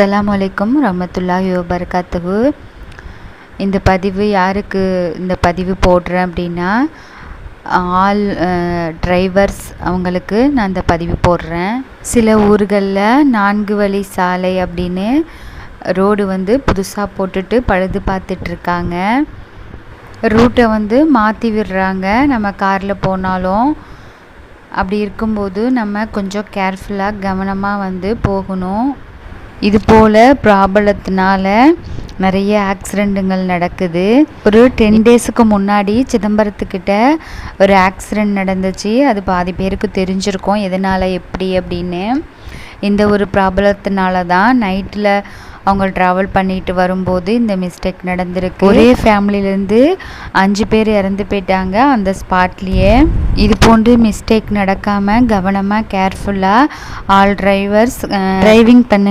அஸ்ஸலாமு அலைக்கும் ரஹ்மத்துல்லாஹி வபரகாத்துஹு. இந்த பதிவு யாருக்கு இந்த பதிவு போடுறேன் அப்படின்னா, ஆல் டிரைவர்ஸ் அவங்களுக்கு நான் இந்த பதிவு போடுறேன். சில ஊர்களில் 4 வழி சாலை அப்படின்னு ரோடு புதுசாக போட்டுட்டு பழுது பார்த்துட்ருக்காங்க. ரூட்டை மாற்றி விடுறாங்க. நம்ம காரில் போனாலும் அப்படி இருக்கும்போது நம்ம கொஞ்சம் கேர்ஃபுல்லாக கவனமாக போகணும். இது போல் ப்ராப்ளத்தினால நிறைய ஆக்சிடெண்ட்டுங்கள் நடக்குது. ஒரு 10 டேஸுக்கு முன்னாடி சிதம்பரத்துக்கிட்ட ஒரு ஆக்சிடெண்ட் நடந்துச்சு. அது பாதி பேருக்கு தெரிஞ்சிருக்கும் எதனால் எப்படி அப்படின்னு. இந்த ஒரு ப்ராப்ளத்தினால தான் நைட்டில் அவங்க ட்ராவல் பண்ணிட்டு வரும்போது இந்த மிஸ்டேக் நடந்திருக்கு. ஒரே ஃபேமிலியிலேருந்து 5 பேர் இறந்து போயிட்டாங்க அந்த ஸ்பாட்லேயே. இது போன்று மிஸ்டேக் நடக்காமல் கவனமாக கேர்ஃபுல்லாக ஆல் டிரைவர்ஸ் டிரைவிங் பண்ண